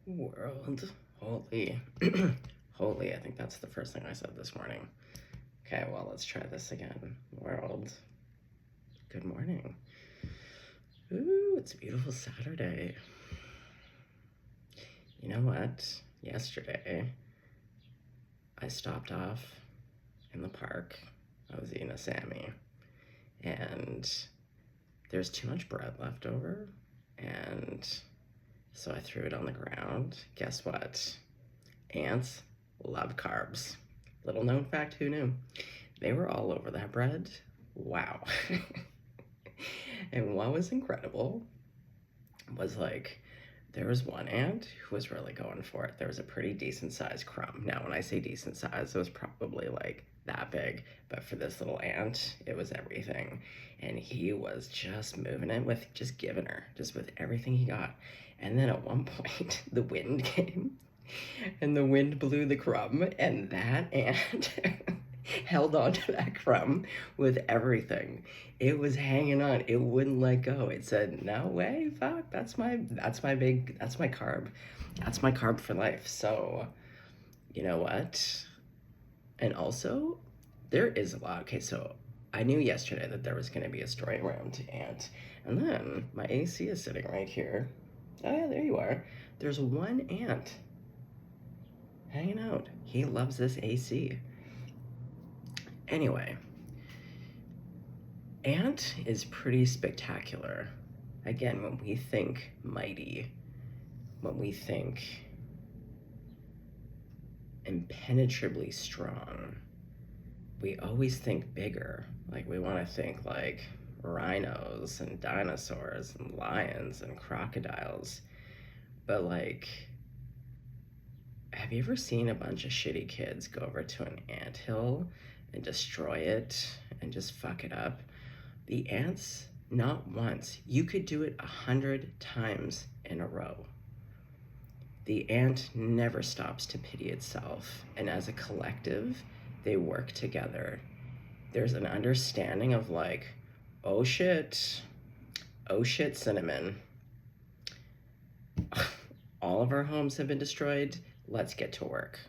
World. Holy. Holy, I think that's the first thing I said this morning. Okay, well, let's try this again. World. Good morning. Ooh, it's a beautiful Saturday. You know what? Yesterday, I stopped off in the park. I was eating a Sammy, and there's too much bread left over, and so I threw it on the ground. Guess what? Ants love carbs. Little known fact, who knew? They were all over that bread. Wow. And what was incredible was like, there was one ant who was really going for it. There was a pretty decent sized crumb. Now, when I say decent size, it was probably like that big, but for this little ant, it was everything. And he was just moving it with just giving her, just with everything he got. And then at one point, the wind came and the wind blew the crumb, and that ant held on to that crumb with everything. It was hanging on. It wouldn't let go. It said, "No way, fuck. That's my big. That's my carb. That's my carb for life." So, you know what? And also, there is a lot. Okay, so I knew yesterday that there was going to be a story around ant, and then my AC is sitting right here. Oh yeah, there you are. There's one ant hanging out. He loves this AC. Anyway, ant is pretty spectacular. Again, when we think mighty, when we think impenetrably strong, we always think bigger. Like, we want to think like rhinos and dinosaurs and lions and crocodiles. But like, have you ever seen a bunch of shitty kids go over to an anthill and destroy it and just fuck it up? The ants, not once. You could do it 100 times in a row. The ant never stops to pity itself, and as a collective, they work together. There's an understanding of like, oh shit, cinnamon. All of our homes have been destroyed. Let's get to work.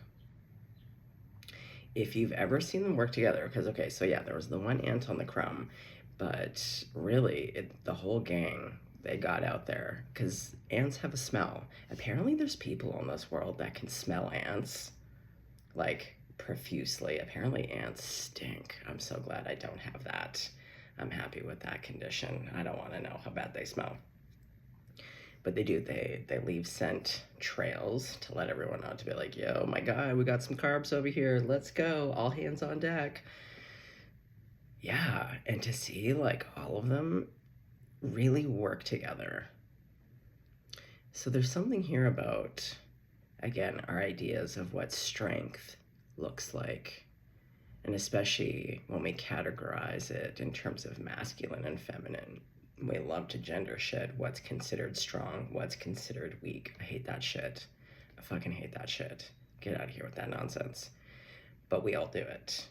If you've ever seen them work together, because okay, so yeah, there was the one ant on the crumb, but really, the whole gang, they got out there because ants have a smell. Apparently, there's people in this world that can smell ants like profusely. Apparently, ants stink. I'm so glad I don't have that. I'm happy with that condition. I don't want to know how bad they smell. But they do, they leave scent trails to let everyone know, to be like, yo, my guy, we got some carbs over here. Let's go. All hands on deck. Yeah, and to see like all of them really work together. So there's something here about, again, our ideas of what strength looks like, and especially when we categorize it in terms of masculine and feminine. We love to gender shit what's considered strong, what's considered weak. I hate that shit. I fucking hate that shit. Get out of here with that nonsense. But we all do it.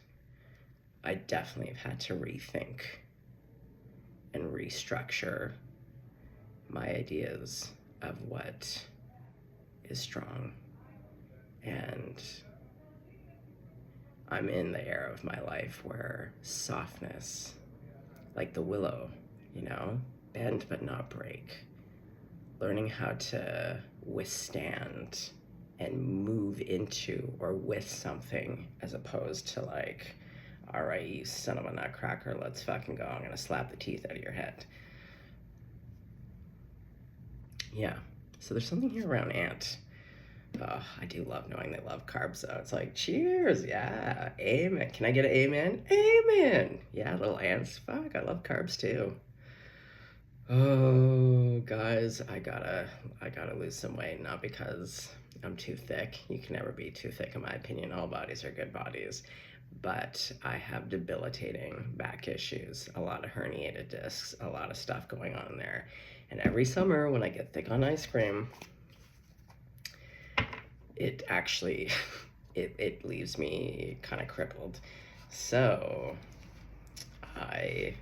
I definitely have had to rethink and restructure my ideas of what is strong. And I'm in the era of my life where softness, like the willow, you know, bend but not break. Learning how to withstand and move into or with something, as opposed to like, all right, you son of a nutcracker, let's fucking go. I'm gonna slap the teeth out of your head. Yeah, so there's something here around ant. Oh, I do love knowing they love carbs though. It's like, cheers, yeah, amen. Can I get an amen? Amen. Yeah, little ants. Fuck, I love carbs too. Oh, guys, I gotta lose some weight, not because I'm too thick. You can never be too thick, in my opinion. All bodies are good bodies. But I have debilitating back issues, a lot of herniated discs, a lot of stuff going on there. And every summer when I get thick on ice cream, it actually, it leaves me kind of crippled. So I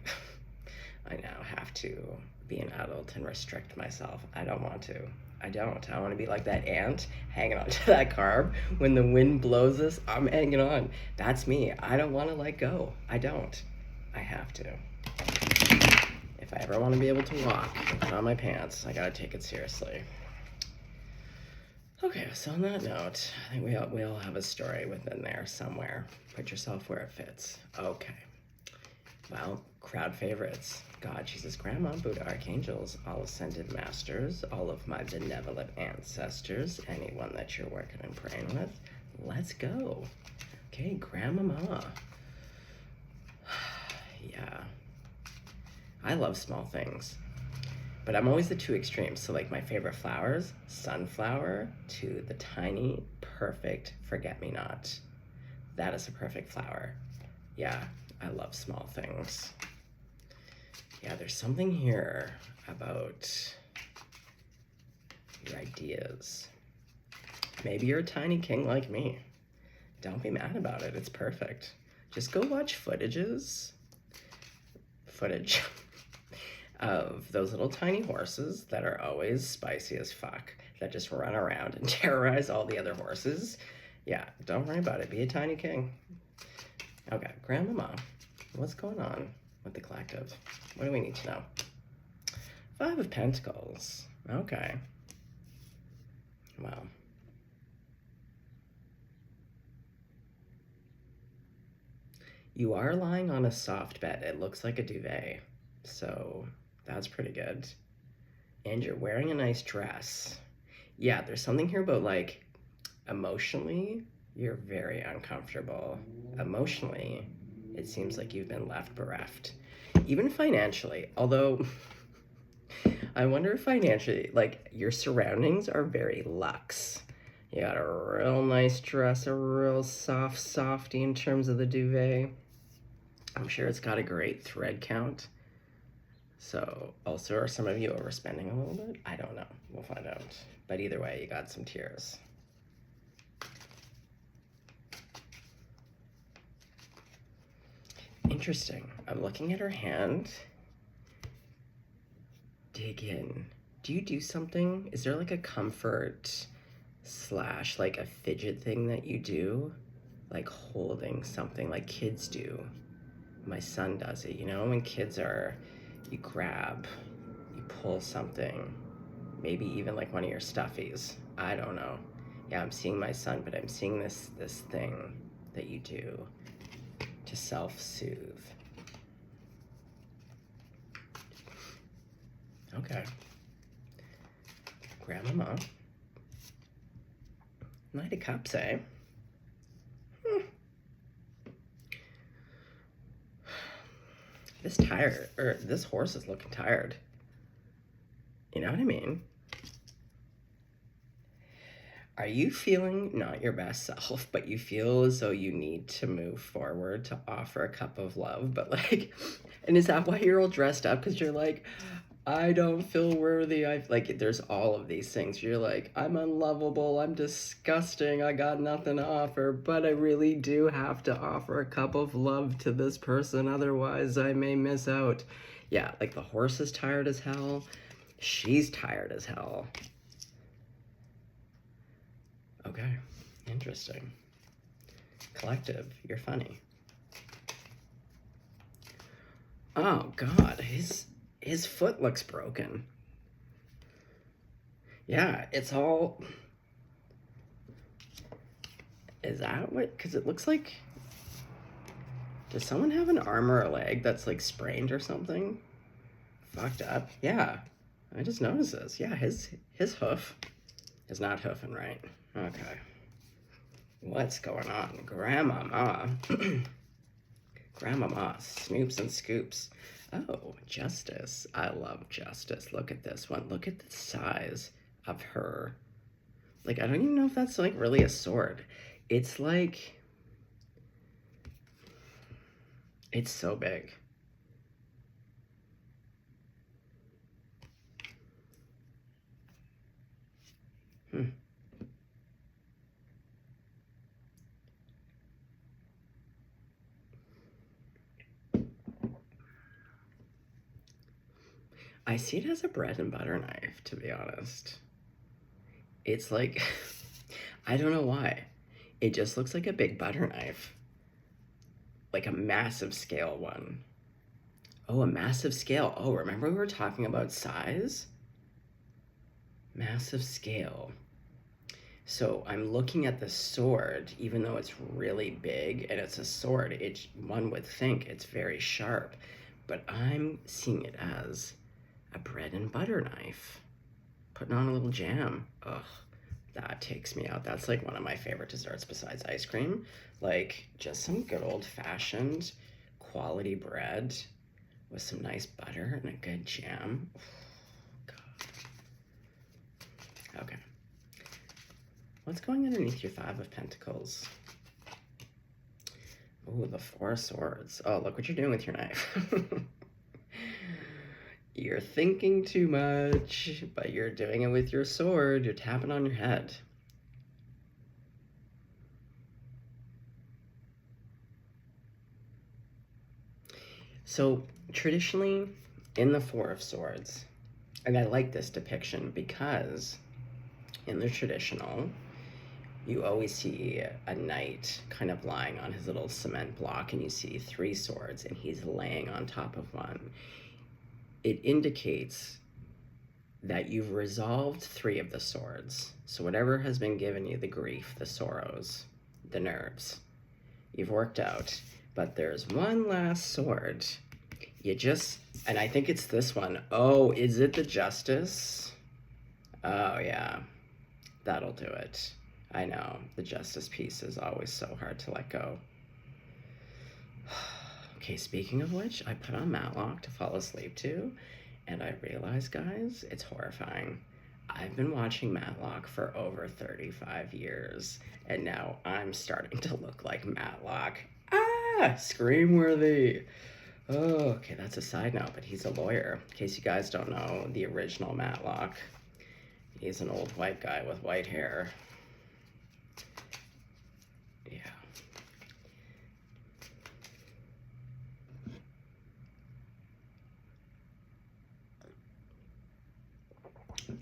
now have to be an adult and restrict myself. I don't want to. I don't. I want to be like that ant hanging on to that carb. When the wind blows us, I'm hanging on. That's me. I don't want to let go. I don't. I have to. If I ever want to be able to walk and put on my pants, I gotta take it seriously. Okay, so on that note, I think we all have a story within there somewhere. Put yourself where it fits. Okay. Well, crowd favorites. God, Jesus, Grandma, Buddha, archangels, all ascended masters, all of my benevolent ancestors, anyone that you're working and praying with. Let's go. Okay, Grandmama. Yeah. I love small things. But I'm always the two extremes. So like my favorite flowers, sunflower to the tiny, perfect forget-me-not. That is a perfect flower. Yeah, I love small things. Yeah, there's something here about your ideas. Maybe you're a tiny king like me. Don't be mad about it. It's perfect. Just go watch footage of those little tiny horses that are always spicy as fuck, that just run around and terrorize all the other horses. Yeah, don't worry about it. Be a tiny king. Okay, Grandmama, what's going on with the collective? What do we need to know? 5 of Pentacles. Okay. Wow. You are lying on a soft bed. It looks like a duvet. So that's pretty good. And you're wearing a nice dress. Yeah, there's something here about like emotionally, you're very uncomfortable. Emotionally, it seems like you've been left bereft. Even financially, although I wonder if financially, like your surroundings are very luxe. You got a real nice dress, a real softy in terms of the duvet. I'm sure it's got a great thread count. So also, are some of you overspending a little bit? I don't know. We'll find out. But either way, you got some tears. Interesting. I'm looking at her hand. Dig in. Do you do something? Is there like a comfort / like a fidget thing that you do? Like holding something like kids do. My son does it, you know, when kids are, you grab, you pull something, maybe even like one of your stuffies. I don't know. Yeah, I'm seeing my son, but I'm seeing this thing that you do to self-soothe. Okay. Grandmama. Knight of Cups, eh? This horse is looking tired. You know what I mean? Are you feeling not your best self, but you feel as though you need to move forward to offer a cup of love? But like, and is that why you're all dressed up? Because you're like, I don't feel worthy. Like, there's all of these things. You're like, I'm unlovable. I'm disgusting. I got nothing to offer, but I really do have to offer a cup of love to this person. Otherwise, I may miss out. Yeah, like the horse is tired as hell. She's tired as hell. Okay, interesting. Collective, you're funny. Oh God, his foot looks broken. Yeah, it's all. Is that what? Because it looks like. Does someone have an arm or a leg that's like sprained or something? Fucked up. Yeah, I just noticed this. Yeah, his hoof is not hoofing right. Okay. What's going on? Grandmama. Grandmama, snoops and scoops. Oh, Justice. I love Justice. Look at this one. Look at the size of her. Like, I don't even know if that's like really a sword. It's like, it's so big. I see it as a bread and butter knife, to be honest. It's like, I don't know why. It just looks like a big butter knife. Like a massive scale one. Oh, a massive scale. Oh, remember we were talking about size? Massive scale. So I'm looking at the sword, even though it's really big and it's a sword, one would think it's very sharp, but I'm seeing it as a bread and butter knife. Putting on a little jam. Ugh, that takes me out. That's like one of my favorite desserts besides ice cream. Like just some good old fashioned quality bread with some nice butter and a good jam. God. Okay. What's going underneath your Five of Pentacles? Oh, the Four of Swords. Oh, look what you're doing with your knife. You're thinking too much, but you're doing it with your sword. You're tapping on your head. So, traditionally, in the Four of Swords, and I like this depiction because in the traditional, you always see a knight kind of lying on his little cement block, and you see three swords, and he's laying on top of one. It indicates that you've resolved three of the swords. So whatever has been given you, the grief, the sorrows, the nerves, you've worked out. But there's one last sword. And I think it's this one. Oh, is it the Justice? Oh, yeah. That'll do it. I know, the Justice piece is always so hard to let go. Okay, speaking of which, I put on Matlock to fall asleep to, and I realized, guys, it's horrifying. I've been watching Matlock for over 35 years, and now I'm starting to look like Matlock. Ah, scream-worthy. Oh, okay, that's a side note, but he's a lawyer. In case you guys don't know, the original Matlock, he's an old white guy with white hair. Yeah.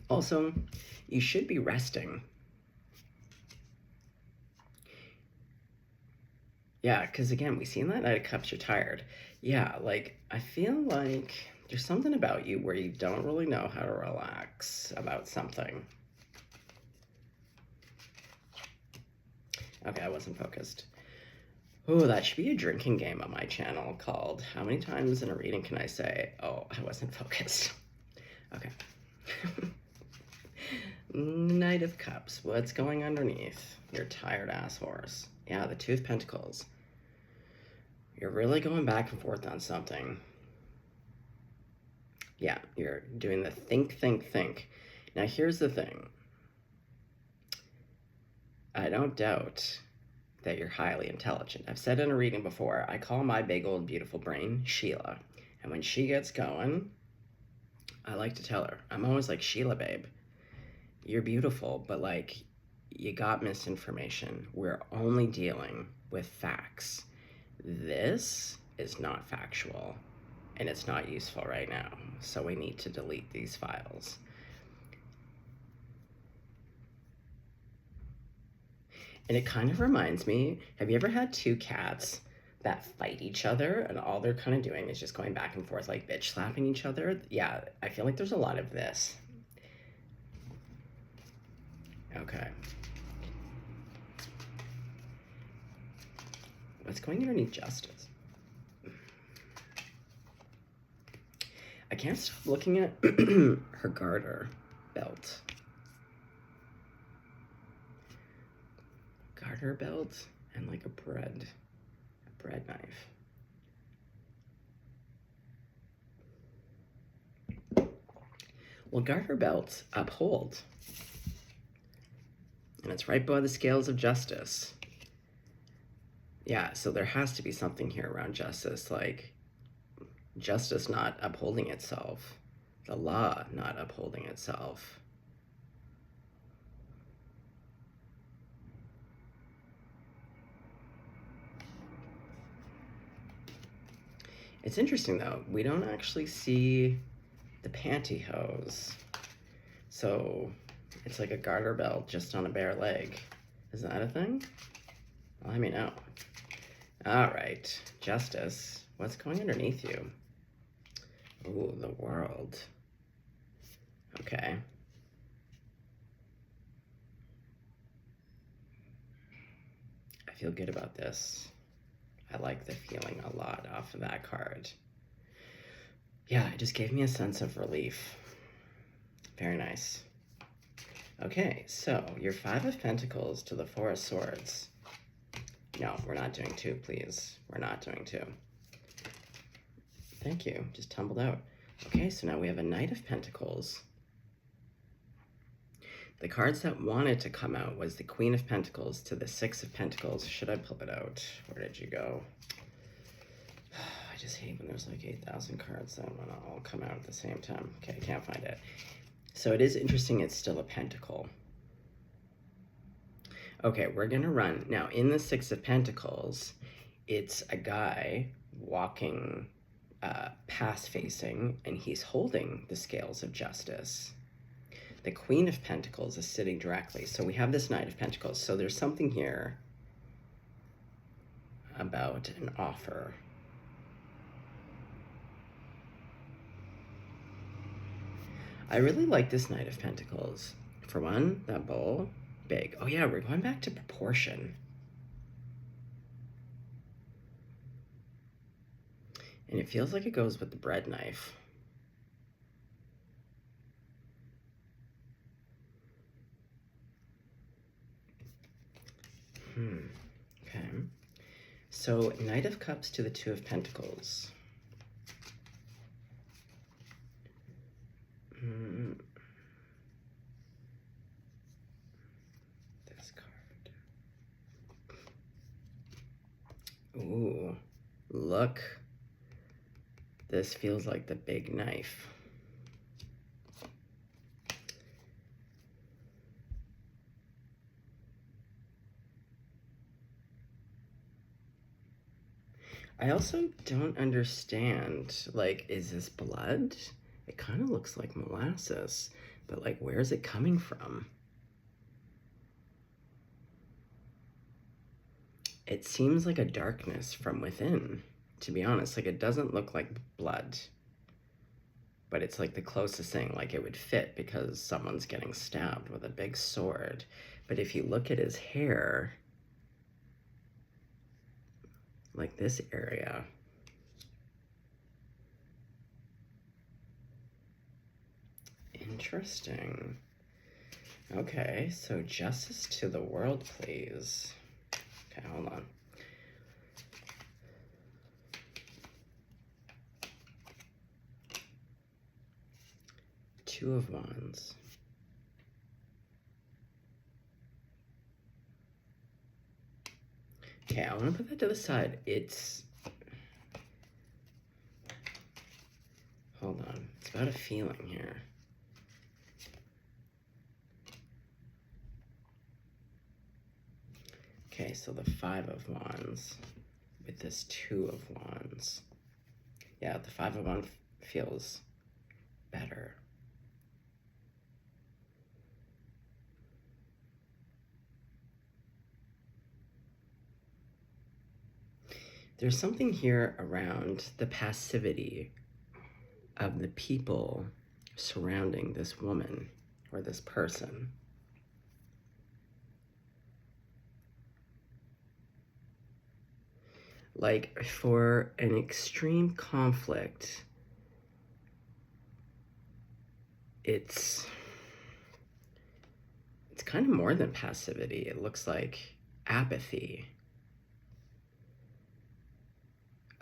Also, you should be resting. Yeah, because again, we see in that Knight of Cups, you're tired. Yeah, like, I feel like there's something about you where you don't really know how to relax about something. Okay, I wasn't focused. Oh, that should be a drinking game on my channel called How Many Times in a Reading Can I Say, Oh, I Wasn't Focused? Okay. Knight of Cups, what's going underneath your tired ass horse? Yeah, the Two of Pentacles. You're really going back and forth on something. Yeah, you're doing the think, think, think. Now, here's the thing. I don't doubt that you're highly intelligent. I've said in a reading before, I call my big old beautiful brain Sheila. And when she gets going, I like to tell her, I'm always like, Sheila, babe, you're beautiful, but like, you got misinformation. We're only dealing with facts. This is not factual, and it's not useful right now, so we need to delete these files. And it kind of reminds me, have you ever had two cats that fight each other and all they're kind of doing is just going back and forth, like bitch slapping each other? Yeah, I feel like there's a lot of this. Okay. What's going underneath Justice? I can't stop looking at her garter belt. Garter belt and like a bread knife. Well, garter belts uphold. And it's right by the scales of justice. Yeah, so there has to be something here around justice, like justice not upholding itself, the law not upholding itself. It's interesting though, we don't actually see the pantyhose. So It's like a garter belt just on a bare leg. Is that a thing? Let me know. All right, Justice, what's going underneath you? Ooh, the world. Okay. I feel good about this. I like the feeling a lot off of that card. Yeah, it just gave me a sense of relief. Very nice. Okay, so your Five of Pentacles to the Four of Swords. No, we're not doing two, please. We're not doing two. Thank you, just tumbled out. Okay, so now we have a Knight of Pentacles. The cards that wanted to come out was the Queen of Pentacles to the Six of Pentacles. Should I pull it out? Where did you go? I just hate when there's like 8,000 cards that want to all come out at the same time. Okay, I can't find it. So it is interesting, it's still a pentacle. Okay, we're gonna run. Now, in the Six of Pentacles, it's a guy walking past facing, and he's holding the scales of justice. The Queen of Pentacles is sitting directly. So we have this Knight of Pentacles. So there's something here about an offer. I really like this Knight of Pentacles. For one, that bowl, big. Oh yeah, we're going back to proportion. And it feels like it goes with the bread knife. Okay. So Knight of Cups to the Two of Pentacles. This card. Ooh, look. This feels like the big knife. I also don't understand, like, is this blood? It kind of looks like molasses, but like, where is it coming from? It seems like a darkness from within, to be honest. Like, it doesn't look like blood, but it's like the closest thing. Like, it would fit because someone's getting stabbed with a big sword. But if you look at his hair, like this area, interesting. Okay, so justice to the world, please. Okay, hold on. Two of Wands. Okay, I want to put that to the side. It's... Hold on. It's about a feeling here. Okay, so the Five of Wands with this Two of Wands. Yeah, the Five of Wands feels better. There's something here around the passivity of the people surrounding this woman or this person. Like, for an extreme conflict, it's kind of more than passivity. It looks like apathy.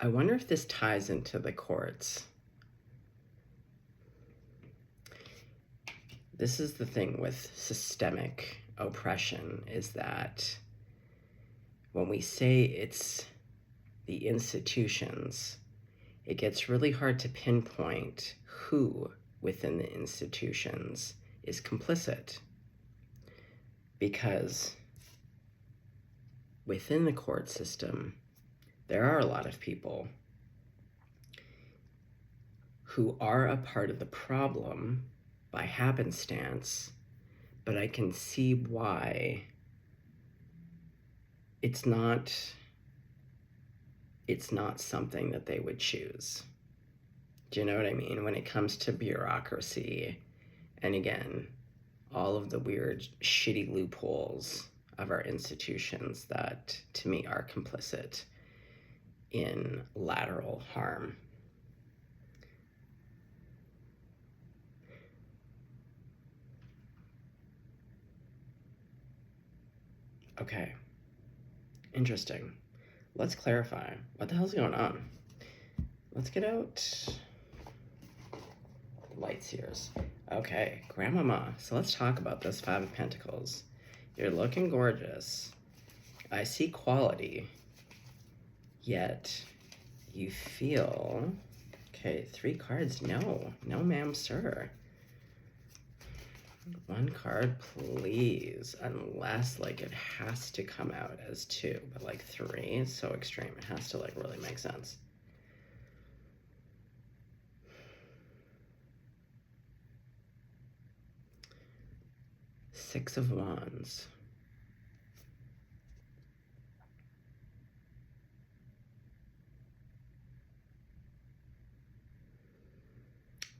I wonder if this ties into the courts. This is the thing with systemic oppression, is that when we say it's the institutions, it gets really hard to pinpoint who within the institutions is complicit. Because within the court system, there are a lot of people who are a part of the problem by happenstance, but I can see why it's not something that they would choose. Do you know what I mean? When it comes to bureaucracy, and again, all of the weird, shitty loopholes of our institutions that, to me, are complicit in lateral harm. Okay, interesting. Let's clarify. What the hell's going on? Let's get out lights here. Okay, Grandmama. So let's talk about this Five of Pentacles. You're looking gorgeous. I see quality. Yet you feel... Okay, 3 cards. No, ma'am, sir. 1 card, please. Unless, like, it has to come out as 2. But, like, 3 is so extreme. It has to, like, really make sense. Six of Wands.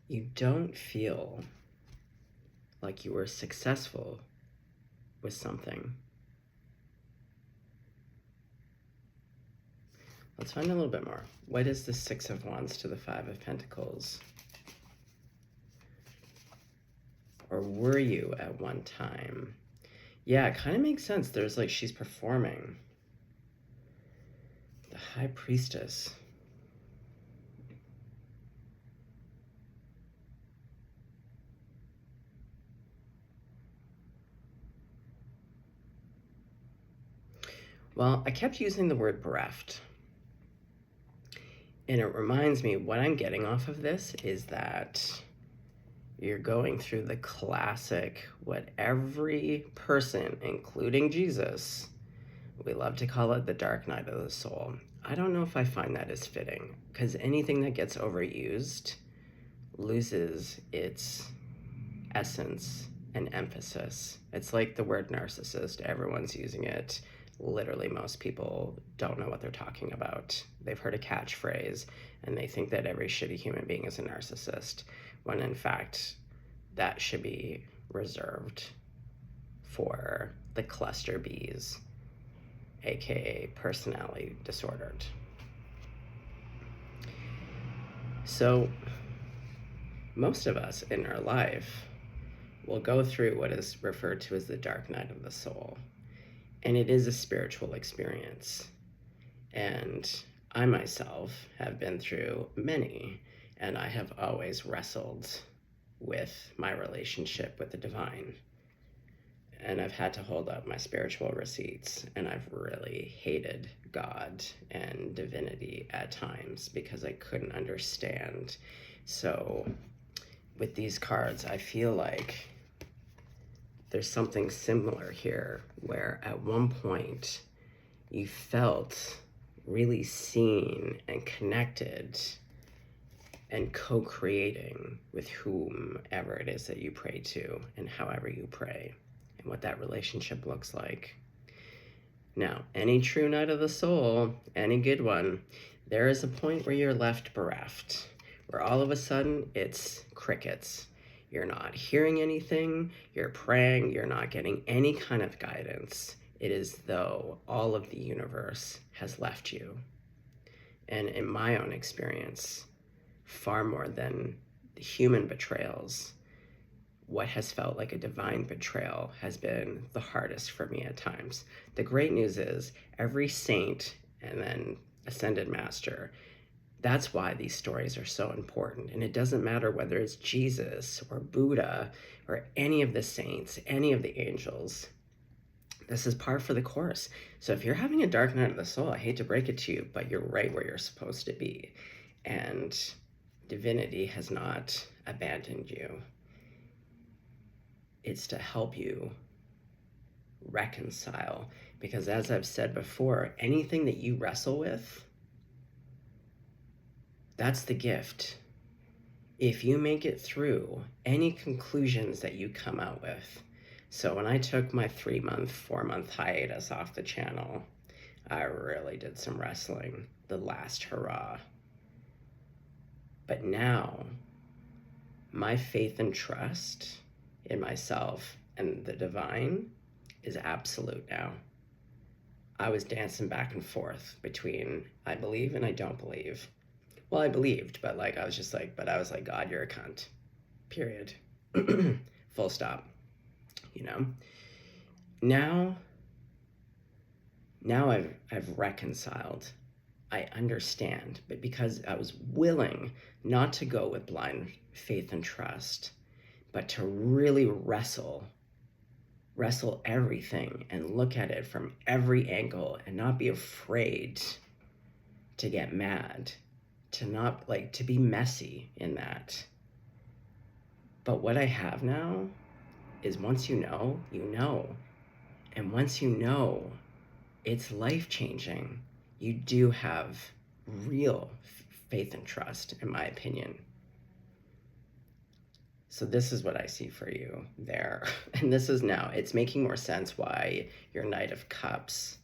You don't feel like you were successful with something. Let's find a little bit more. What is the Six of Wands to the Five of Pentacles? Or were you at one time? Yeah, it kind of makes sense. There's like, she's performing. The High Priestess. Well, I kept using the word bereft. And it reminds me, what I'm getting off of this is that you're going through the classic, what every person, including Jesus, we love to call it the dark night of the soul. I don't know if I find that as fitting, because anything that gets overused loses its essence and emphasis. It's like the word narcissist. Everyone's using it. Literally, most people don't know what they're talking about. They've heard a catchphrase, and they think that every shitty human being is a narcissist, when in fact, that should be reserved for the cluster Bs, aka personality disordered. So, most of us in our life will go through what is referred to as the dark night of the soul. And it is a spiritual experience. And I myself have been through many, and I have always wrestled with my relationship with the divine. And I've had to hold up my spiritual receipts, and I've really hated God and divinity at times because I couldn't understand. So with these cards, I feel like there's something similar here, where at one point you felt really seen and connected and co-creating with whomever it is that you pray to and however you pray and what that relationship looks like. Now, any true night of the soul, any good one, there is a point where you're left bereft, where all of a sudden it's crickets. You're not hearing anything, you're praying, you're not getting any kind of guidance. It is though all of the universe has left you. And in my own experience, far more than the human betrayals, what has felt like a divine betrayal has been the hardest for me at times. The great news is every saint and then ascended master, that's why these stories are so important. And it doesn't matter whether it's Jesus or Buddha or any of the saints, any of the angels. This is par for the course. So if you're having a dark night of the soul, I hate to break it to you, but you're right where you're supposed to be. And divinity has not abandoned you. It's to help you reconcile. Because as I've said before, anything that you wrestle with, that's the gift. If you make it through, any conclusions that you come out with, So when I took my 3-month, 4-month hiatus off the channel, I really did some wrestling, the last hurrah. But now, my faith and trust in myself and the divine is absolute now. I was dancing back and forth between I believe and I don't believe. Well, I believed, but like I was just like, but I was like, God, you're a cunt. Period. Full stop. You know? Now I've reconciled. I understand, but because I was willing not to go with blind faith and trust, but to really wrestle everything and look at it from every angle and not be afraid to get mad, to not like to be messy in that. But what I have now is once you know, you know. And once you know, it's life-changing. You do have real faith and trust, in my opinion. So this is what I see for you there. And this is now, it's making more sense why your Knight of Cups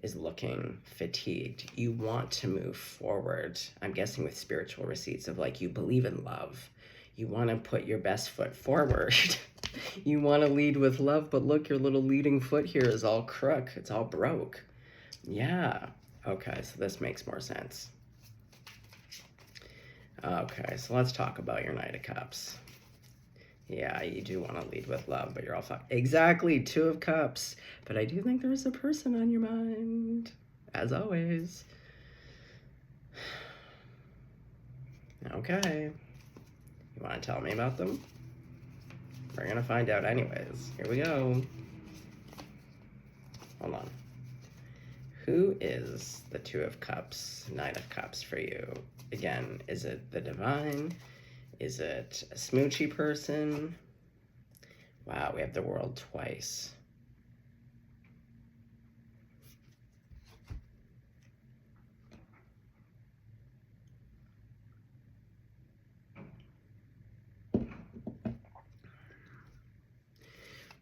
is looking fatigued. You want to move forward. I'm guessing with spiritual receipts of like, you believe in love. You want to put your best foot forward. You want to lead with love, but look, your little leading foot here is all crook. It's all broke. Yeah. Okay, so this makes more sense. Okay, so let's talk about your Knight of Cups. Yeah, you do want to lead with love, but you're all fucked. Exactly, 2 of Cups. But I do think there's a person on your mind, as always. Okay. You want to tell me about them? We're going to find out anyways. Here we go. Hold on. Who is the 2 of Cups, Knight of Cups for you? Again, is it the divine? Is it a smoochy person? Wow, we have the World twice.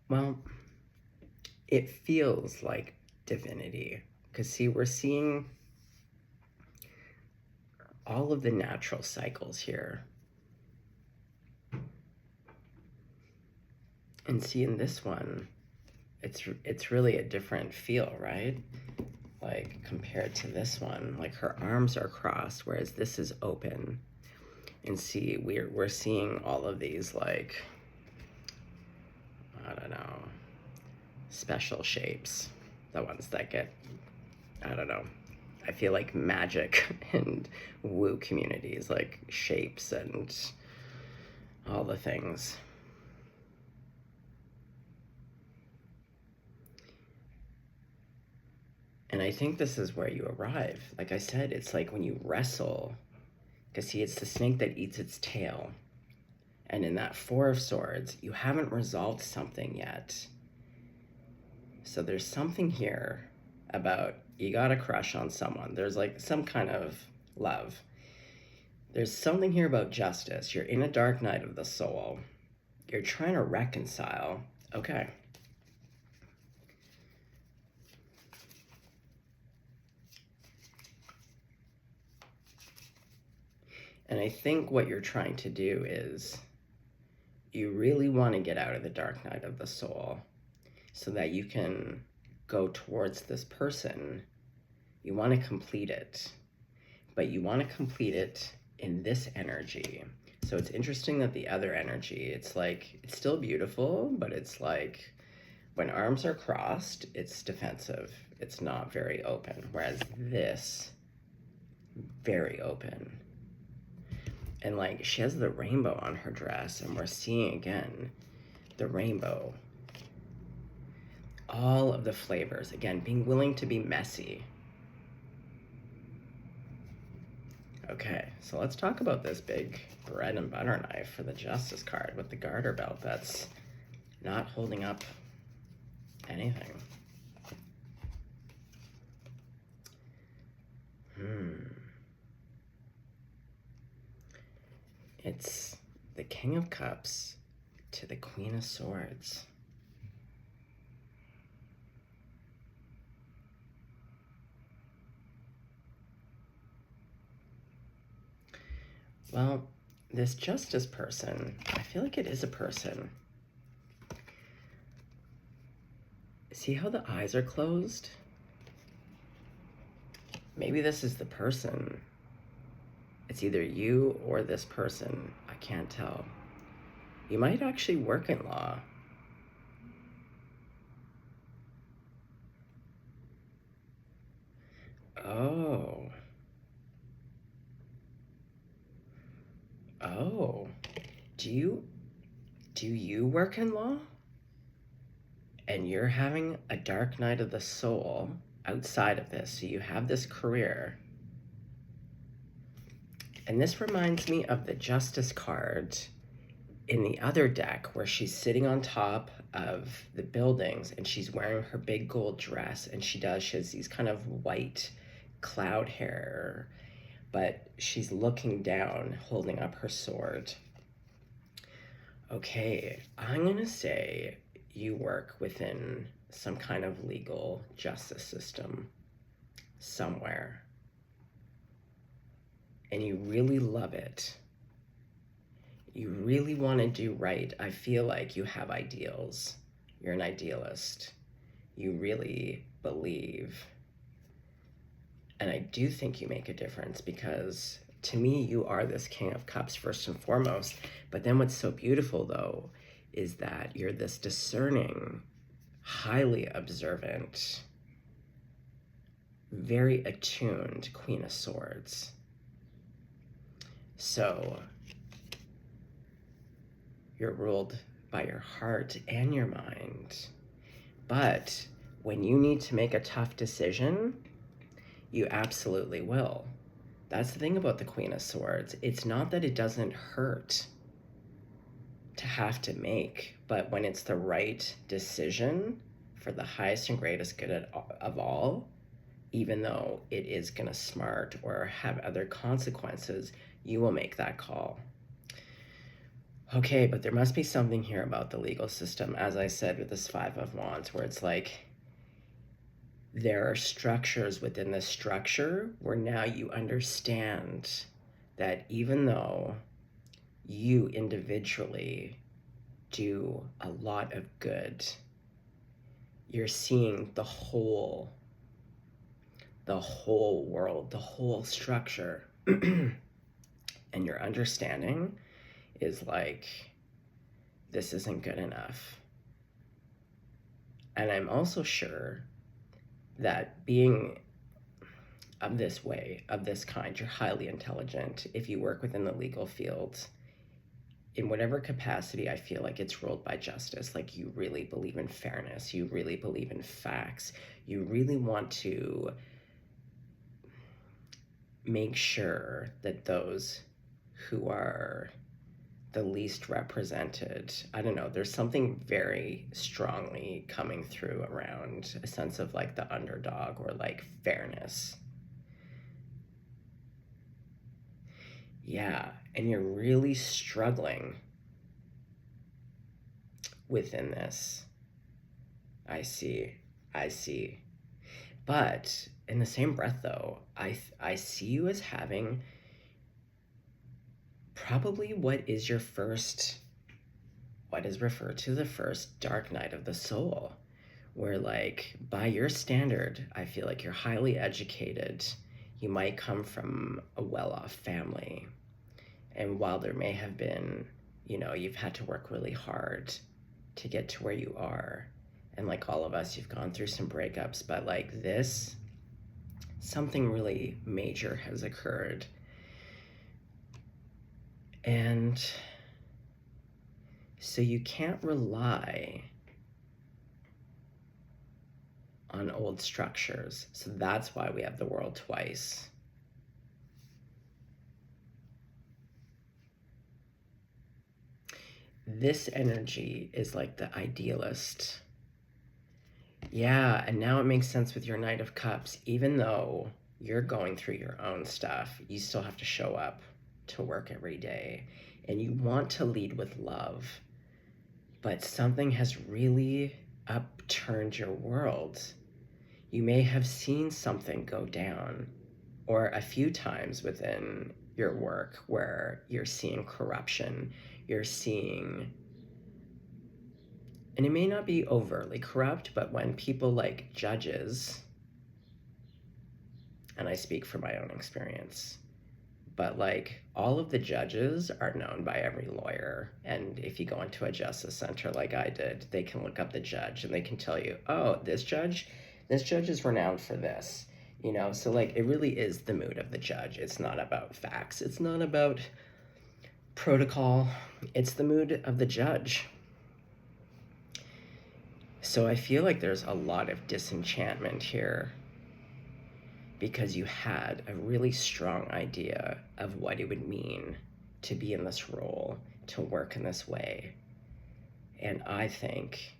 Well, it feels like divinity. Because see, we're seeing all of the natural cycles here. And see, in this one, it's really a different feel, right? Like, compared to this one, like her arms are crossed, whereas this is open. And see, we're seeing all of these, like, I don't know, special shapes. The ones that get, I don't know, I feel like magic and woo communities, like shapes and all the things. And I think this is where you arrive. Like I said, it's like when you wrestle, because see, it's the snake that eats its tail. And in that 4 of Swords, you haven't resolved something yet. So there's something here about you got a crush on someone. There's like some kind of love. There's something here about justice. You're in a dark night of the soul. You're trying to reconcile. Okay. And I think what you're trying to do is you really want to get out of the dark night of the soul so that you can go towards this person. You want to complete it, but you want to complete it in this energy. So it's interesting that the other energy, it's like, it's still beautiful, but it's like when arms are crossed, it's defensive. It's not very open. Whereas this, very open. And like, she has the rainbow on her dress, and we're seeing again the rainbow. All of the flavors, again, being willing to be messy. Okay, so let's talk about this big bread and butter knife for the Justice card with the garter belt that's not holding up anything. It's the King of Cups to the Queen of Swords. Well, this justice person, I feel like it is a person. See how the eyes are closed? Maybe this is the person. It's either you or this person. I can't tell. You might actually work in law. Oh. Oh. Do you work in law? And you're having a dark night of the soul outside of this. So you have this career. And this reminds me of the Justice card in the other deck where she's sitting on top of the buildings and she's wearing her big gold dress, and she has these kind of white cloud hair, but she's looking down, holding up her sword. Okay, I'm gonna say you work within some kind of legal justice system somewhere, and you really love it. You really want to do right. I feel like you have ideals. You're an idealist. You really believe. And I do think you make a difference, because to me, you are this King of Cups first and foremost. But then what's so beautiful, though, is that you're this discerning, highly observant, very attuned Queen of Swords. So you're ruled by your heart and your mind. But when you need to make a tough decision, you absolutely will. That's the thing about the Queen of Swords. It's not that it doesn't hurt to have to make, but when it's the right decision for the highest and greatest good of all, even though it is going to smart or have other consequences, you will make that call. Okay, but there must be something here about the legal system, as I said with this Five of Wands, where it's like there are structures within the structure where now you understand that even though you individually do a lot of good, you're seeing the whole world, the whole structure. And your understanding is like, this isn't good enough. And I'm also sure that being of this way, of this kind, you're highly intelligent. If you work within the legal field, in whatever capacity, I feel like it's ruled by justice. Like, you really believe in fairness. You really believe in facts. You really want to make sure that those who are the least represented, I don't know, there's something very strongly coming through around a sense of like the underdog or like fairness. Yeah, and you're really struggling within this. I see. But in the same breath, though, I see you as having probably what is referred to the first dark night of the soul, where, like, by your standard, I feel like you're highly educated. You might come from a well-off family, and while there may have been, you've had to work really hard to get to where you are, and like all of us, you've gone through some breakups, but like this, something really major has occurred. And so you can't rely on old structures. So that's why we have the World twice. This energy is like the idealist. Yeah, and now it makes sense with your Knight of Cups. Even though you're going through your own stuff, you still have to show up to work every day. And you want to lead with love. But something has really upturned your world. You may have seen something go down, or a few times within your work where you're seeing corruption, you're seeing, and it may not be overtly corrupt, but when people like judges, and I speak from my own experience, but like all of the judges are known by every lawyer. And if you go into a justice center like I did, they can look up the judge and they can tell you, oh, this judge is renowned for this. You know, so like it really is the mood of the judge. It's not about facts. It's not about protocol. It's the mood of the judge. So I feel like there's a lot of disenchantment here because you had a really strong idea of what it would mean to be in this role, to work in this way. And I think,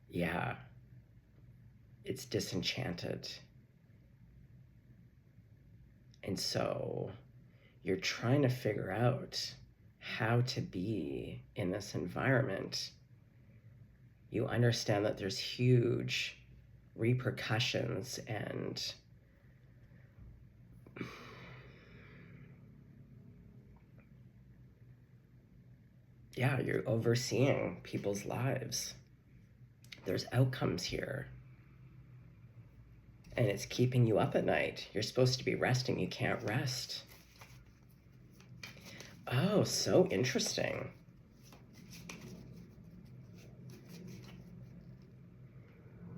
yeah, it's disenchanted. And so you're trying to figure out how to be in this environment. You understand that there's huge repercussions and yeah, you're overseeing people's lives. There's outcomes here. And it's keeping you up at night. You're supposed to be resting. You can't rest. Oh, so interesting.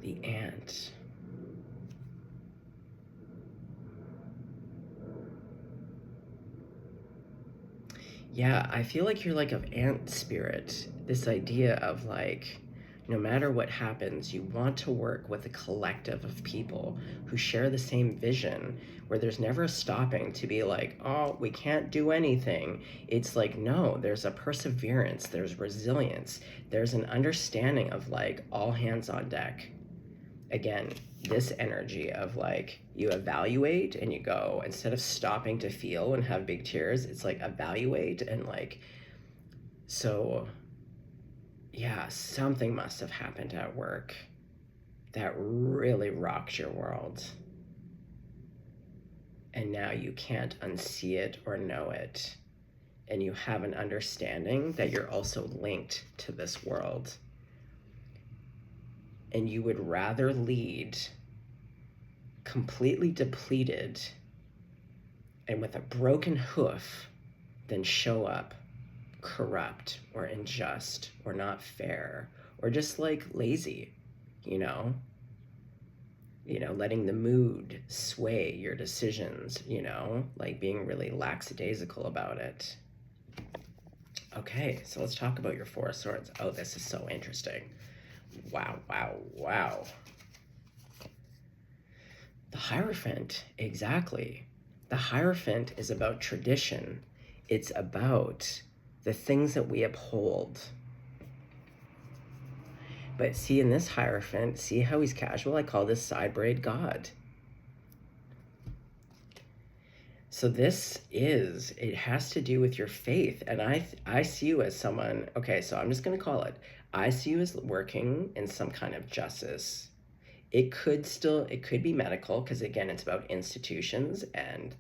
The ant. Yeah, I feel like you're like an ant spirit. This idea of like, no matter what happens, you want to work with a collective of people who share the same vision, where there's never stopping to be like, oh, we can't do anything. It's like, no, there's a perseverance, there's resilience, there's an understanding of like all hands on deck. Again, this energy of like you evaluate and you go, instead of stopping to feel and have big tears, it's like evaluate and like, so yeah, something must have happened at work that really rocked your world. And now you can't unsee it or know it. And you have an understanding that you're also linked to this world. And you would rather lead completely depleted and with a broken hoof than show up corrupt or unjust or not fair or just like lazy, you know? Letting the mood sway your decisions, like being really lackadaisical about it. Okay, so let's talk about your Four of Swords. Oh, this is so interesting. Wow, wow, wow. The Hierophant, exactly. The Hierophant is about tradition. It's about the things that we uphold. But see, in this Hierophant, see how he's casual? I call this side braid God. So it has to do with your faith. And I see you as someone, okay, so I'm just going to call it. I see you as working in some kind of justice. It could be medical, because again, it's about institutions, and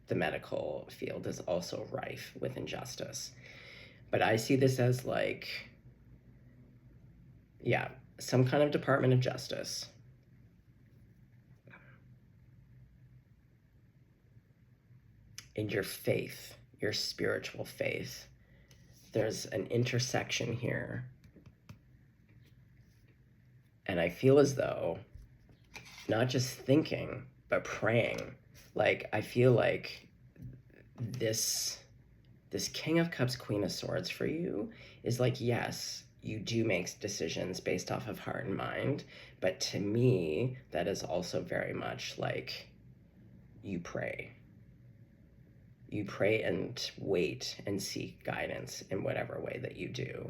the medical field is also rife with injustice. But I see this as like, yeah, some kind of Department of Justice. In your faith, your spiritual faith, there's an intersection here. And I feel as though, not just thinking, but praying. Like, I feel like this King of Cups, Queen of Swords for you is like, yes, you do make decisions based off of heart and mind. But to me, that is also very much like you pray. You pray and wait and seek guidance in whatever way that you do.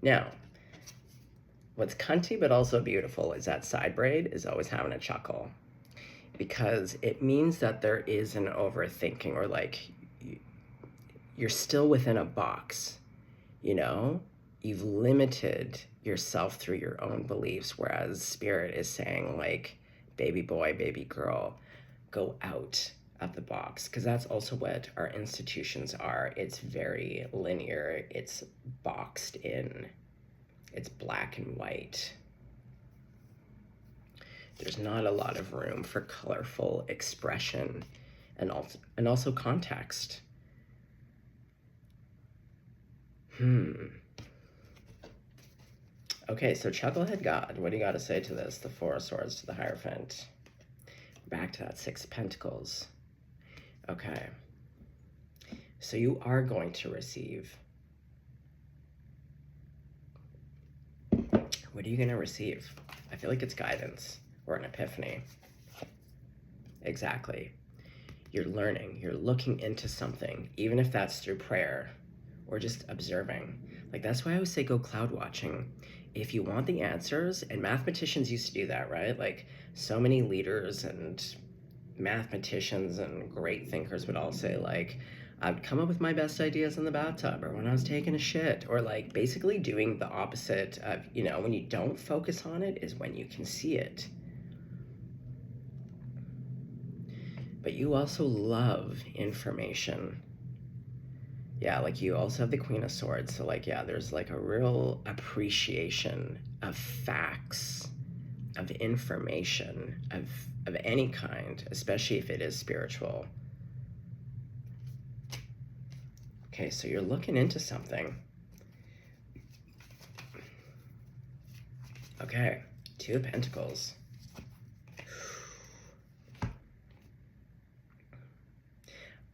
Now, what's cunty but also beautiful is that side braid is always having a chuckle, because it means that there is an overthinking, or like you're still within a box, you've limited yourself through your own beliefs, whereas spirit is saying, like, baby boy, baby girl, go out of the box, because that's also what our institutions are. It's very linear, it's boxed in, it's black and white. There's not a lot of room for colorful expression and also context. Okay, so Chucklehead God, what do you got to say to this? The Four of Swords to the Hierophant. Back to that Six of Pentacles. Okay. So you are going to receive. What are you going to receive? I feel like it's guidance or an epiphany. Exactly. You're learning. You're looking into something, even if that's through prayer or just observing. Like, that's why I always say go cloud watching. If you want the answers, and mathematicians used to do that, right? Like, so many leaders and mathematicians and great thinkers would all say, like, I would come up with my best ideas in the bathtub or when I was taking a shit, or like basically doing the opposite of, you know, when you don't focus on it is when you can see it. But you also love information. Yeah, like you also have the Queen of Swords. So like, yeah, there's like a real appreciation of facts, of information, of any kind, especially if it is spiritual. Okay, so you're looking into something. Okay, Two of Pentacles.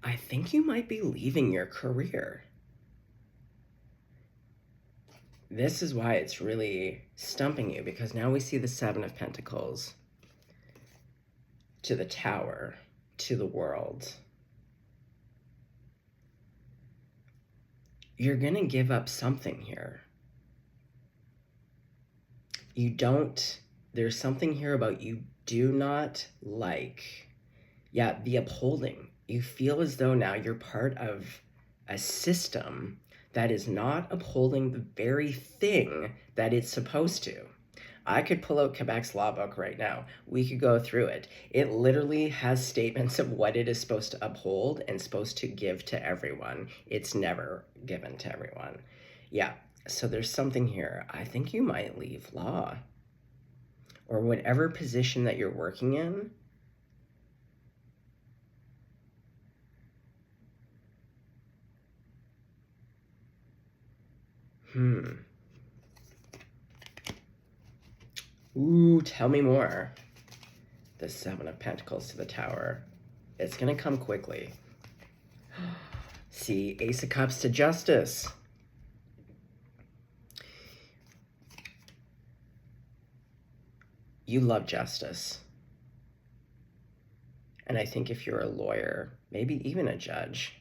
I think you might be leaving your career. This is why it's really stumping you, because now we see the Seven of Pentacles to the Tower, to the World. You're going to give up something here. You don't, there's something here about you do not like, yeah, the upholding. You feel as though now you're part of a system that is not upholding the very thing that it's supposed to. I could pull out Quebec's law book right now. We could go through it. It literally has statements of what it is supposed to uphold and supposed to give to everyone. It's never given to everyone. Yeah, so there's something here. I think you might leave law or whatever position that you're working in. Ooh, tell me more. The Seven of Pentacles to the Tower. It's going to come quickly. See, Ace of Cups to Justice. You love justice. And I think if you're a lawyer, maybe even a judge,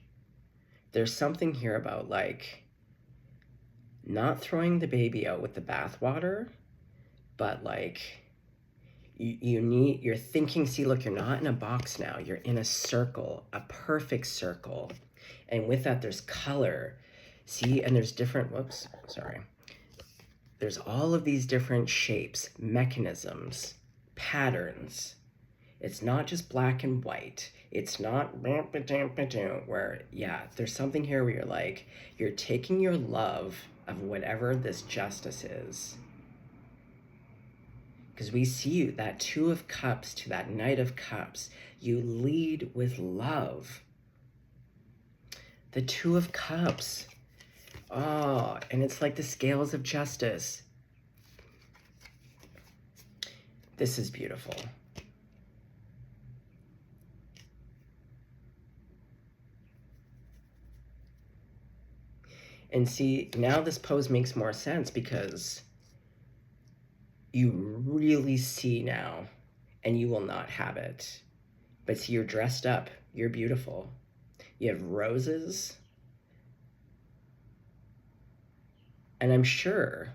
there's something here about like not throwing the baby out with the bathwater, but like you're thinking, see, look, you're not in a box now. You're in a circle, a perfect circle. And with that, there's color. See, and there's different, whoops, sorry. There's all of these different shapes, mechanisms, patterns. It's not just black and white. It's not where, yeah, there's something here where you're like, you're taking your love of whatever this justice is. Because we see you, that Two of Cups to that Knight of Cups, you lead with love. The Two of Cups. Oh, and it's like the scales of justice. This is beautiful. And see, now this pose makes more sense because you really see now, and you will not have it. But see, you're dressed up. You're beautiful. You have roses. And I'm sure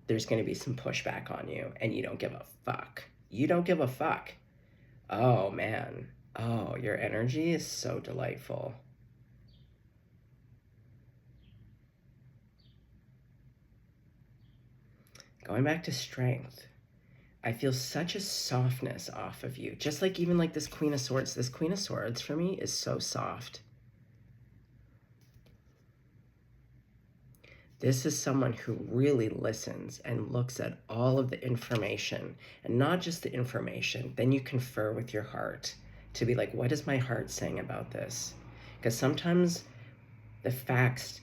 there's going to be some pushback on you, and you don't give a fuck. You don't give a fuck. Oh, man. Oh, your energy is so delightful. Going back to strength. I feel such a softness off of you. Just like even like this Queen of Swords. This Queen of Swords for me is so soft. This is someone who really listens and looks at all of the information, and not just the information. Then you confer with your heart to be like, what is my heart saying about this? Because sometimes the facts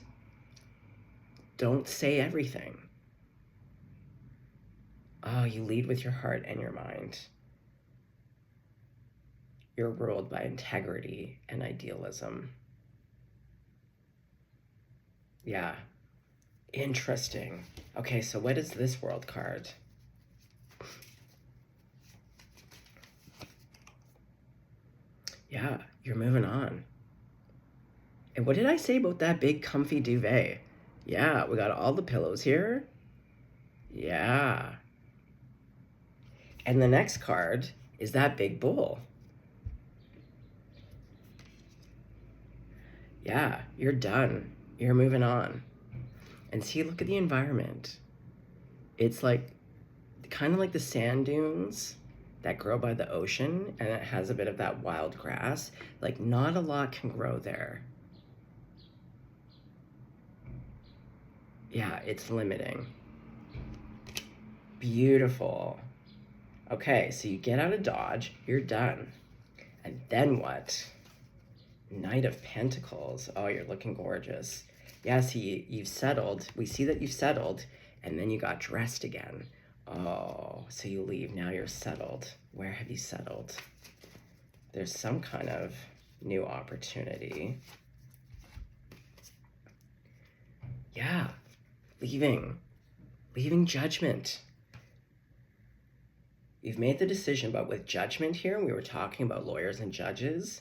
don't say everything. Oh, you lead with your heart and your mind. You're ruled by integrity and idealism. Yeah. Interesting. Okay, so what is this world card? Yeah, you're moving on. And what did I say about that big comfy duvet? Yeah, we got all the pillows here. Yeah. And the next card is that big bull. Yeah, you're done. You're moving on. And see, look at the environment. It's like kind of like the sand dunes that grow by the ocean, and it has a bit of that wild grass. Like, not a lot can grow there. Yeah, it's limiting. Beautiful. Okay, so you get out of Dodge, you're done. And then what? Knight of Pentacles. Oh, you're looking gorgeous. Yeah, see, you've settled. We see that you've settled, and then you got dressed again. Oh, so you leave. Now you're settled. Where have you settled? There's some kind of new opportunity. Yeah, leaving Judgment. You've made the decision, but with Judgment here, we were talking about lawyers and judges.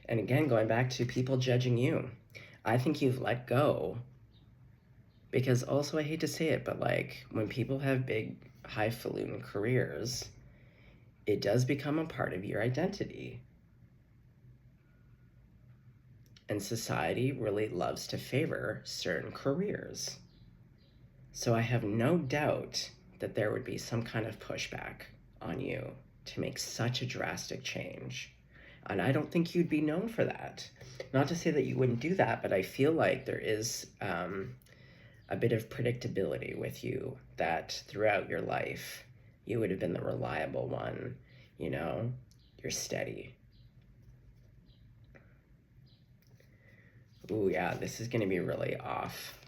And again, going back to people judging you, I think you've let go. Because also, I hate to say it, but like when people have big, highfalutin careers, it does become a part of your identity. And society really loves to favor certain careers. So I have no doubt that there would be some kind of pushback on you to make such a drastic change. And I don't think you'd be known for that. Not to say that you wouldn't do that, but I feel like there is a bit of predictability with you, that throughout your life, you would have been the reliable one, you know? You're steady. Ooh, yeah, this is gonna be really off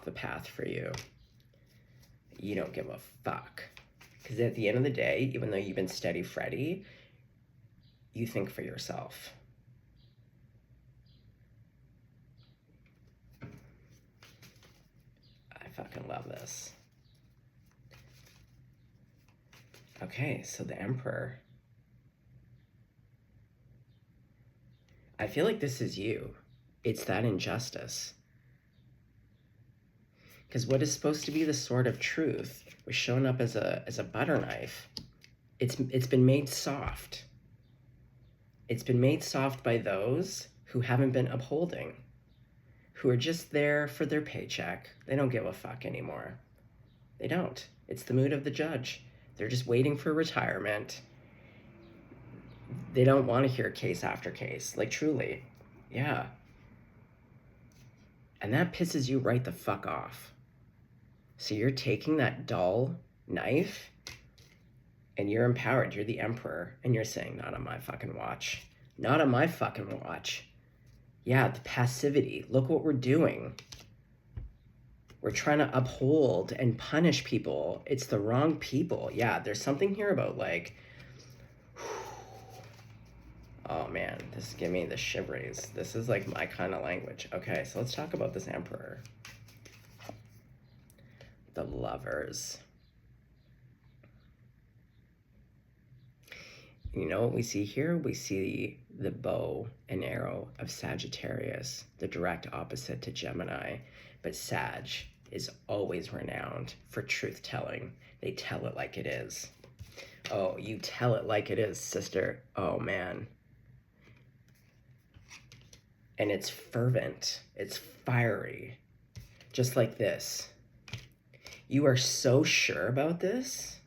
the path for you. You don't give a fuck. Because at the end of the day, even though you've been steady Freddy, you think for yourself. I fucking love this. Okay, so the Emperor. I feel like this is you. It's that injustice. Because what is supposed to be the sword of truth was shown up as a butter knife. It's been made soft. It's been made soft by those who haven't been upholding, who are just there for their paycheck. They don't give a fuck anymore. They don't. It's the mood of the judge. They're just waiting for retirement. They don't want to hear case after case. Like, truly. Yeah. And that pisses you right the fuck off. So you're taking that dull knife and you're empowered. You're the Emperor. And you're saying, not on my fucking watch. Not on my fucking watch. Yeah, the passivity. Look what we're doing. We're trying to uphold and punish people. It's the wrong people. Yeah, there's something here about like, oh man, this is giving me the shiveries. This is like my kind of language. Okay, so let's talk about this Emperor. The Lovers. You know what we see here? We see the bow and arrow of Sagittarius, the direct opposite to Gemini. But Sag is always renowned for truth-telling. They tell it like it is. Oh, you tell it like it is, sister. Oh, man. And it's fervent. It's fiery. Just like this. You are so sure about this.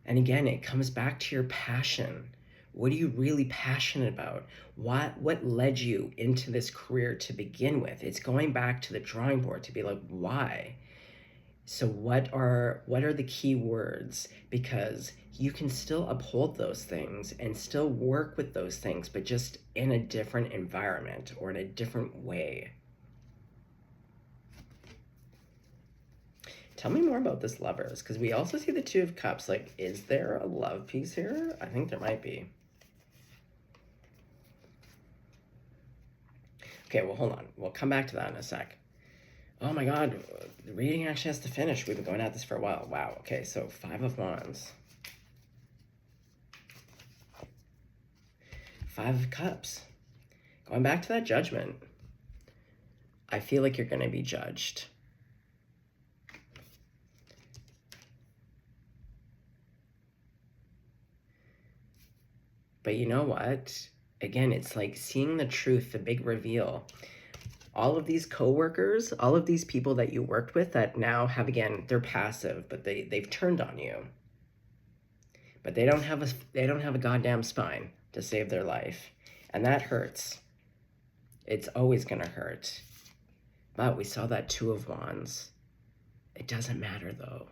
And again, it comes back to your passion. What are you really passionate about? What led you into this career to begin with? It's going back to the drawing board to be like, why? So what are the key words? Because you can still uphold those things and still work with those things, but just in a different environment or in a different way. Tell me more about this lovers, because we also see the Two of Cups. Like, is there a love piece here? I think there might be. Okay, well, hold on. We'll come back to that in a sec. Oh my god, the reading actually has to finish. We've been going at this for a while. Wow, okay, so Five of Wands. Five of Cups. Going back to that judgment. I feel like you're going to be judged. But you know what? Again, it's like seeing the truth, the big reveal. All of these coworkers, all of these people that you worked with that now have, again, they're passive, but they've turned on you. But they don't have a goddamn spine to save their life. And that hurts. It's always gonna hurt. But we saw that Two of Wands. It doesn't matter though.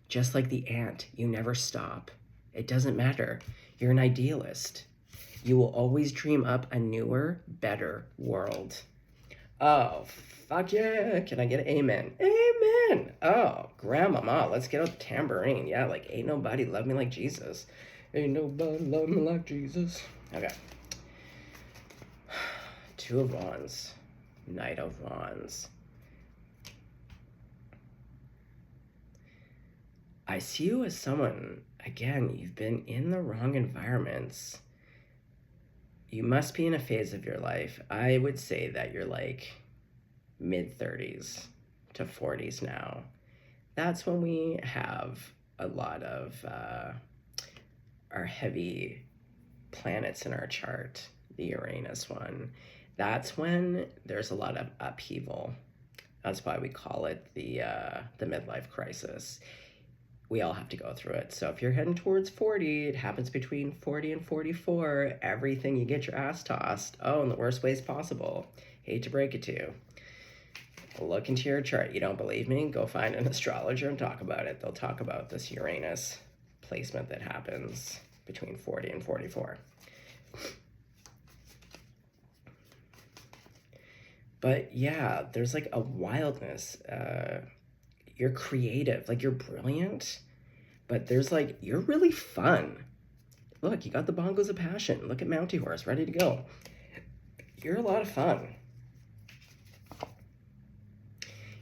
Just like the ant, you never stop. It doesn't matter. You're an idealist. You will always dream up a newer, better world. Oh, fuck yeah. Can I get an amen? Amen. Oh, grandmama, let's get a tambourine. Yeah, like, ain't nobody love me like Jesus. Ain't nobody love me like Jesus. Okay. Two of Wands. Knight of Wands. I see you as someone, again, you've been in the wrong environments. You must be in a phase of your life. I would say that you're like mid-30s to 40s now. That's when we have a lot of our heavy planets in our chart, the Uranus one. That's when there's a lot of upheaval. That's why we call it the midlife crisis. We all have to go through it. So if you're heading towards 40, it happens between 40 and 44. Everything, you get your ass tossed. Oh, in the worst ways possible. Hate to break it to you. Look into your chart. You don't believe me? Go find an astrologer and talk about it. They'll talk about this Uranus placement that happens between 40 and 44. But yeah, there's like a wildness. You're creative, like you're brilliant, but there's like, you're really fun. Look, you got the bongos of passion. Look at Mountie Horse, ready to go. You're a lot of fun.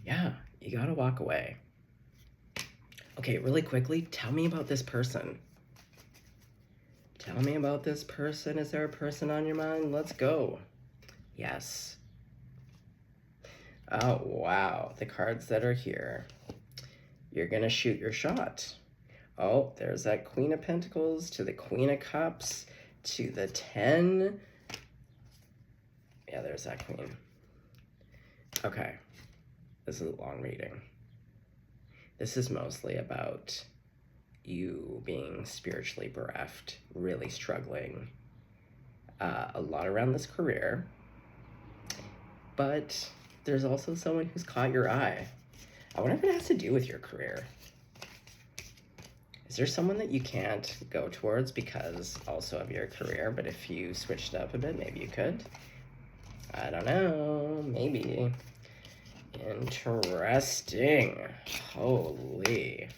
Yeah, you gotta walk away. Okay, really quickly, tell me about this person. Tell me about this person. Is there a person on your mind? Let's go. Yes. Oh, wow. The cards that are here. You're going to shoot your shot. Oh, there's that Queen of Pentacles to the Queen of Cups to the 10. Yeah, there's that Queen. Okay. This is a long reading. This is mostly about you being spiritually bereft, really struggling. A lot around this career. But there's also someone who's caught your eye. I wonder if it has to do with your career. Is there someone that you can't go towards because also of your career, but if you switched up a bit, maybe you could? I don't know. Maybe. Interesting. Holy.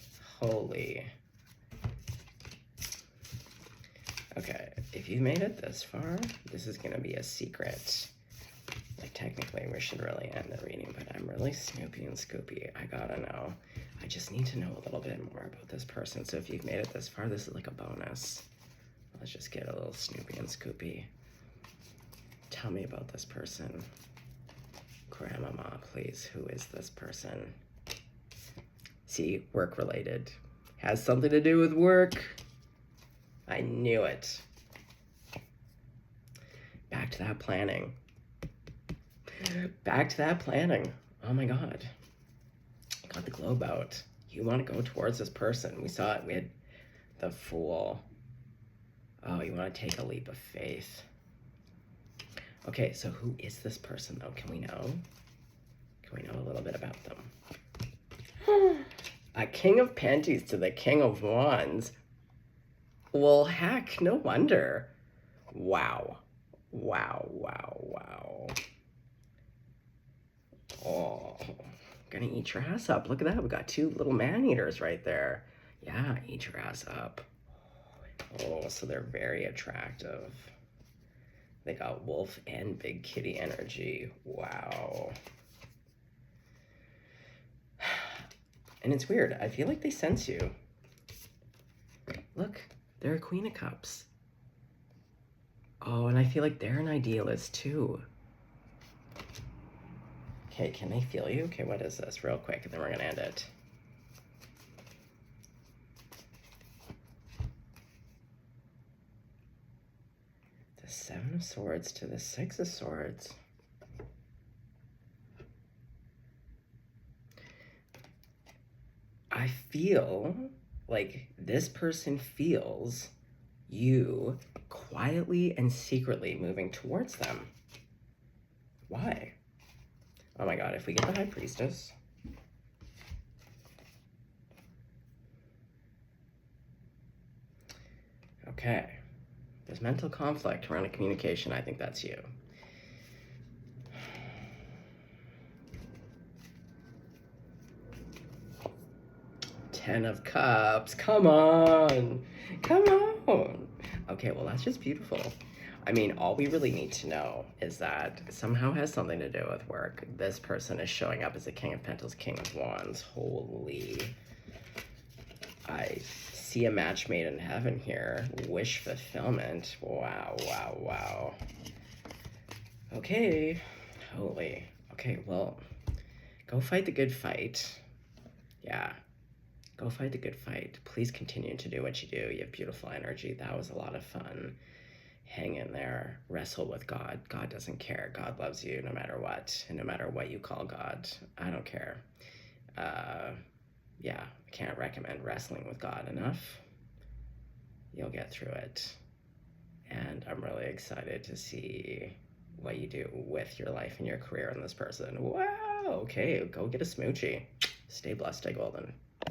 Okay, if you made it this far, this is going to be a secret. Like, technically, we should really end the reading, but I'm really Snoopy and Scoopy. I gotta know. I just need to know a little bit more about this person. So if you've made it this far, this is like a bonus. Let's just get a little Snoopy and Scoopy. Tell me about this person. Grandmama, please. Who is this person? See, work related. Has something to do with work. I knew it. Back to that planning. Back to that planning. Oh my God. Got the globe out. You want to go towards this person. We saw it. We had the Fool. Oh, you want to take a leap of faith. Okay, so who is this person though? Can we know? Can we know a little bit about them? A King of Panties to the King of Wands. Well, heck, no wonder. Wow. Wow, wow, wow. Oh, gonna eat your ass up. Look at that. We got two little man-eaters right there. Yeah, eat your ass up. Oh, so they're very attractive. They got wolf and big kitty energy. Wow. And it's weird. I feel like they sense you. Look, they're a Queen of Cups. Oh, and I feel like they're an idealist too. Okay, can they feel you? Okay, what is this? Real quick, and then we're gonna end it. The Seven of Swords to the Six of Swords. I feel like this person feels you quietly and secretly moving towards them. Why? Oh my God, if we get the High Priestess. Okay. There's mental conflict around a communication. I think that's you. Ten of Cups. Come on. Come on. Okay, well, that's just beautiful. I mean, all we really need to know is that it somehow has something to do with work. This person is showing up as a King of Pentacles, King of Wands. Holy. I see a match made in heaven here. Wish fulfillment. Wow, wow, wow. Okay. Holy. Okay, well, go fight the good fight. Yeah. Go fight the good fight. Please continue to do what you do. You have beautiful energy. That was a lot of fun. Hang in there. Wrestle with God. God doesn't care. God loves you no matter what. And no matter what you call God. I don't care. Yeah, I can't recommend wrestling with God enough. You'll get through it. And I'm really excited to see what you do with your life and your career and this person. Wow. Okay, go get a smoochie. Stay blessed, stay golden.